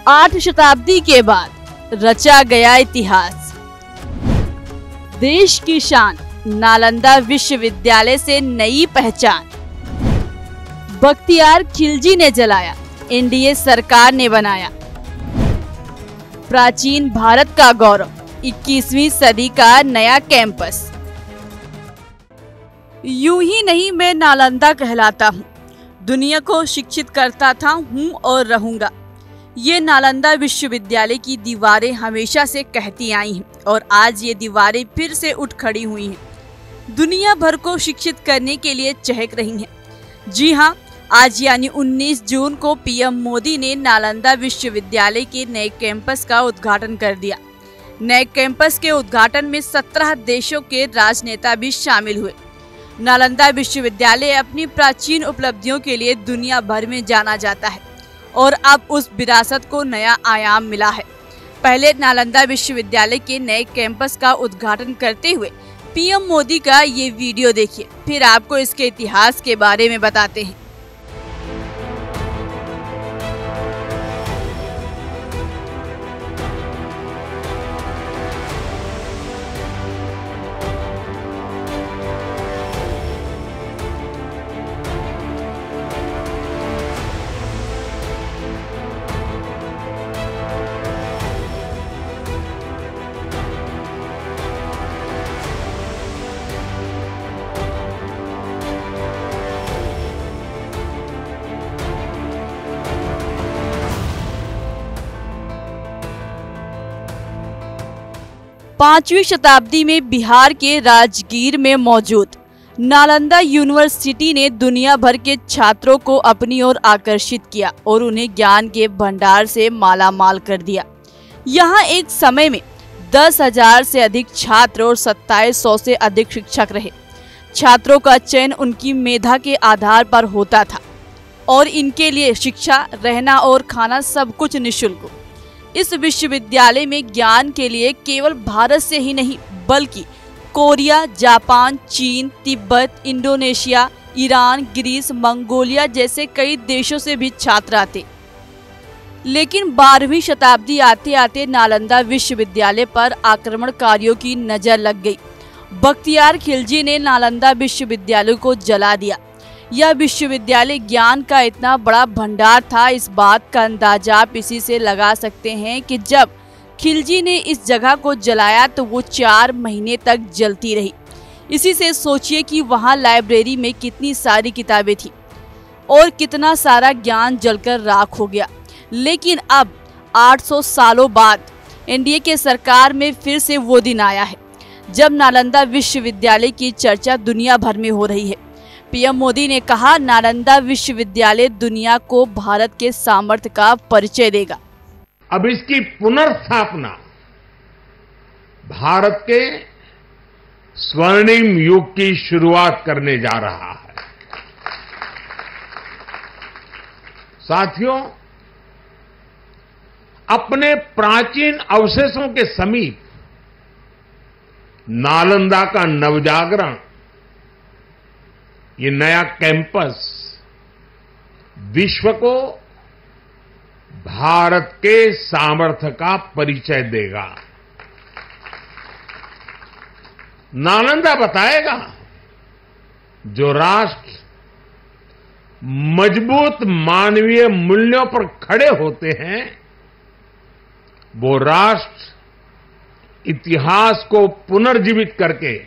8 शताब्दी के बाद रचा गया इतिहास। देश की शान नालंदा विश्वविद्यालय से नई पहचान। बख्तियार खिलजी ने जलाया, एनडीए सरकार ने बनाया। प्राचीन भारत का गौरव, 21वीं सदी का नया कैंपस। यूं ही नहीं मैं नालंदा कहलाता हूँ, दुनिया को शिक्षित करता था, हूँ और रहूंगा। ये नालंदा विश्वविद्यालय की दीवारें हमेशा से कहती आई हैं और आज ये दीवारें फिर से उठ खड़ी हुई हैं। दुनिया भर को शिक्षित करने के लिए चहक रही हैं। जी हाँ, आज यानी 19 जून को पीएम मोदी ने नालंदा विश्वविद्यालय के नए कैंपस का उद्घाटन कर दिया। नए कैंपस के उद्घाटन में 17 देशों के राजनेता भी शामिल हुए। नालंदा विश्वविद्यालय अपनी प्राचीन उपलब्धियों के लिए दुनिया भर में जाना जाता है और अब उस विरासत को नया आयाम मिला है। पहले नालंदा विश्वविद्यालय के नए कैंपस का उद्घाटन करते हुए पीएम मोदी का ये वीडियो देखिए, फिर आपको इसके इतिहास के बारे में बताते हैं। पांचवी शताब्दी में बिहार के राजगीर में मौजूद नालंदा यूनिवर्सिटी ने दुनिया भर के छात्रों को अपनी ओर आकर्षित किया और उन्हें ज्ञान के भंडार से मालामाल कर दिया। यहाँ एक समय में 10,000 से अधिक छात्र और 2700 से अधिक शिक्षक रहे। छात्रों का चयन उनकी मेधा के आधार पर होता था और इनके लिए शिक्षा, रहना और खाना सब कुछ निःशुल्क। इस विश्वविद्यालय में ज्ञान के लिए केवल भारत से ही नहीं बल्कि कोरिया, जापान, चीन, Tibet, Indonesia, Iran, Greece, Mongolia जैसे कई देशों से भी छात्र आते। लेकिन 12वीं शताब्दी आते आते नालंदा विश्वविद्यालय पर आक्रमणकारियों की नजर लग गई। बख्तियार खिलजी ने नालंदा विश्वविद्यालय को जला दिया। यह विश्वविद्यालय ज्ञान का इतना बड़ा भंडार था, इस बात का अंदाजा आप इसी से लगा सकते हैं कि जब खिलजी ने इस जगह को जलाया तो वो 4 महीने तक जलती रही। इसी से सोचिए कि वहाँ लाइब्रेरी में कितनी सारी किताबें थी और कितना सारा ज्ञान जलकर राख हो गया। लेकिन अब 800 सालों बाद एनडीए के सरकार में फिर से वो दिन आया है जब नालंदा विश्वविद्यालय की चर्चा दुनिया भर में हो रही है। पीएम मोदी ने कहा, नालंदा विश्वविद्यालय दुनिया को भारत के सामर्थ्य का परिचय देगा। अब इसकी पुनर्स्थापना भारत के स्वर्णिम युग की शुरुआत करने जा रहा है। साथियों, अपने प्राचीन अवशेषों के समीप नालंदा का नवजागरण, ये नया कैंपस विश्व को भारत के सामर्थ्य का परिचय देगा। नालंदा बताएगा, जो राष्ट्र मजबूत मानवीय मूल्यों पर खड़े होते हैं, वो राष्ट्र इतिहास को पुनर्जीवित करके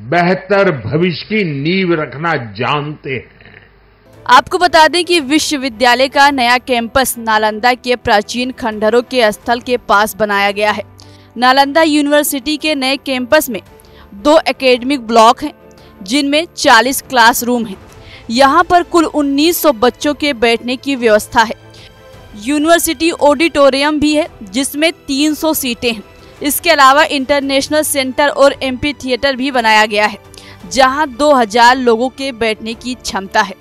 बेहतर भविष्य की नींव रखना जानते हैं। आपको बता दें कि विश्वविद्यालय का नया कैंपस नालंदा के प्राचीन खंडहरों के स्थल के पास बनाया गया है। नालंदा यूनिवर्सिटी के नए कैंपस में 2 एकेडमिक ब्लॉक हैं, जिनमें 40 क्लासरूम हैं। यहाँ पर कुल 1900 बच्चों के बैठने की व्यवस्था है। यूनिवर्सिटी ऑडिटोरियम भी है, जिसमें 300 सीटें हैं। इसके अलावा इंटरनेशनल सेंटर और एम्फी थिएटर भी बनाया गया है, जहां 2000 लोगों के बैठने की क्षमता है।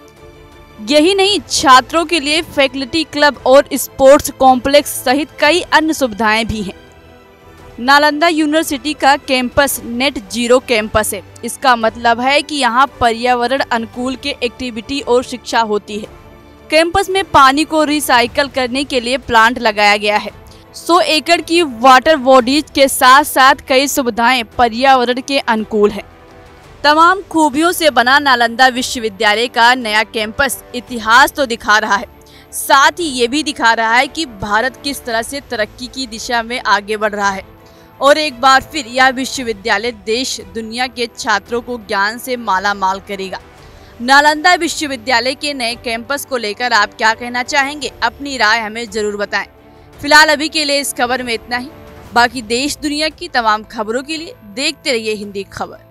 यही नहीं, छात्रों के लिए फैकल्टी क्लब और स्पोर्ट्स कॉम्प्लेक्स सहित कई अन्य सुविधाएं भी हैं। नालंदा यूनिवर्सिटी का कैंपस नेट जीरो कैंपस है। इसका मतलब है कि यहाँ पर्यावरण अनुकूल के एक्टिविटी और शिक्षा होती है। कैंपस में पानी को रिसाइकल करने के लिए प्लांट लगाया गया है। 100 एकड़ की वाटर बॉडीज के साथ साथ कई सुविधाएं पर्यावरण के अनुकूल हैं। तमाम खूबियों से बना नालंदा विश्वविद्यालय का नया कैंपस इतिहास तो दिखा रहा है, साथ ही ये भी दिखा रहा है कि भारत किस तरह से तरक्की की दिशा में आगे बढ़ रहा है। और एक बार फिर यह विश्वविद्यालय देश दुनिया के छात्रों को ज्ञान से माला माल करेगा। नालंदा विश्वविद्यालय के नए कैंपस को लेकर आप क्या कहना चाहेंगे? अपनी राय हमें जरूर बताएं। फिलहाल अभी के लिए इस खबर में इतना ही। बाकी देश दुनिया की तमाम खबरों के लिए देखते रहिए हिंदी खबर।